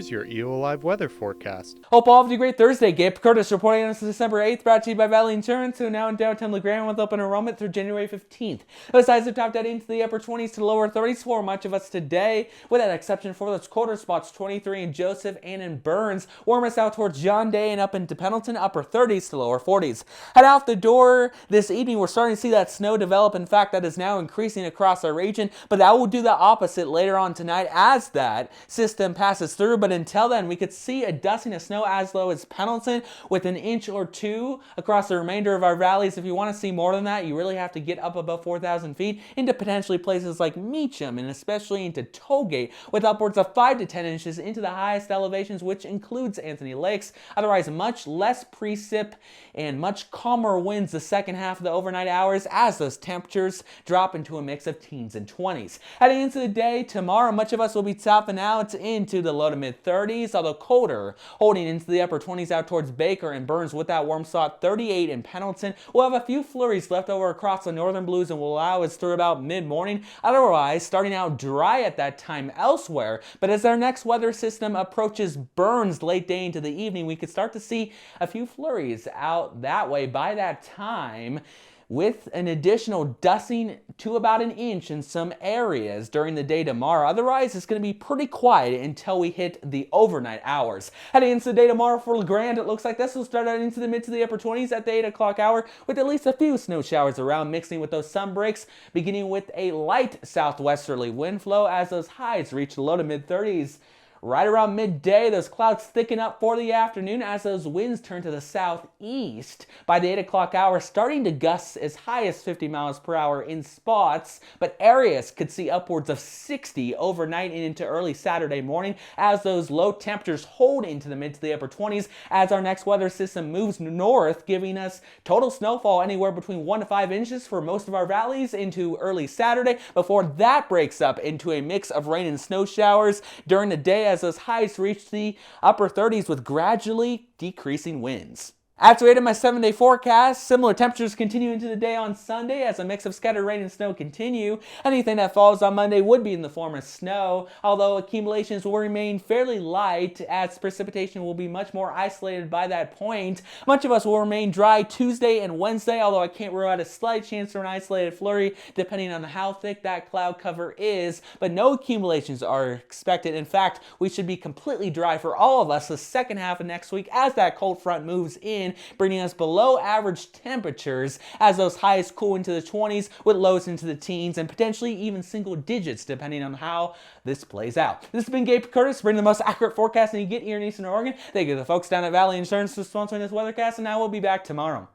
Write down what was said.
here's your EOAlive weather forecast. Hope all of you a great Thursday. Gabe Curtis reporting on this December 8th, brought to you by Valley Insurance, who now in downtown LeGrand with open enrollment through January 15th. Those highs have topped out into the upper 20s to lower 30s for much of us today, with that exception for those colder spots, 23 in Joseph and in Burns. Warmest out towards John Day and up into Pendleton, upper 30s to lower 40s. Head out the door this evening, we're starting to see that snow develop. In fact, that is now increasing across our region, but that will do the opposite later on tonight as that system passes through. But until then, we could see a dusting of snow as low as Pendleton with an inch or two across the remainder of our valleys. If you want to see more than that, you really have to get up above 4,000 feet into potentially places like Meacham and especially into Tollgate with upwards of 5 to 10 inches into the highest elevations, which includes Anthony Lakes. Otherwise, much less precip and much calmer winds the second half of the overnight hours as those temperatures drop into a mix of teens and 20s. Heading into the day tomorrow, much of us will be topping out into the low to mid 30s, although colder, holding into the upper 20s out towards Baker and Burns with that warm spot 38 in Pendleton. We'll have a few flurries left over across the northern blues and will allow us through about mid-morning. Otherwise, starting out dry at that time elsewhere. But as our next weather system approaches Burns late day into the evening, we could start to see a few flurries out that way by that time, with an additional dusting to about an inch in some areas during the day tomorrow. Otherwise, it's going to be pretty quiet until we hit the overnight hours. Heading into the day tomorrow for LeGrand, it looks like this will start out into the mid to the upper 20s at the 8 o'clock hour, with at least a few snow showers around, mixing with those sun breaks, beginning with a light southwesterly wind flow as those highs reach the low to mid 30s. Right around midday, those clouds thicken up for the afternoon as those winds turn to the southeast. By the 8 o'clock hour, starting to gust as high as 50 miles per hour in spots, but areas could see upwards of 60 overnight and into early Saturday morning as those low temperatures hold into the mid to the upper 20s as our next weather system moves north, giving us total snowfall anywhere between 1 to 5 inches for most of our valleys into early Saturday, before that breaks up into a mix of rain and snow showers during the day as those highs reach the upper 30s with gradually decreasing winds. After 8 of my 7-day forecast, similar temperatures continue into the day on Sunday as a mix of scattered rain and snow continue. Anything that falls on Monday would be in the form of snow, although accumulations will remain fairly light as precipitation will be much more isolated by that point. Much of us will remain dry Tuesday and Wednesday, although I can't rule out a slight chance for an isolated flurry depending on how thick that cloud cover is, but no accumulations are expected. In fact, we should be completely dry for all of us the second half of next week as that cold front moves in, bringing us below average temperatures as those highs cool into the 20s with lows into the teens and potentially even single digits depending on how this plays out. This has been Gabe Curtis, bringing the most accurate forecast you get here in Eastern Oregon. Thank you to the folks down at Valley Insurance for sponsoring this weathercast, and I will be back tomorrow.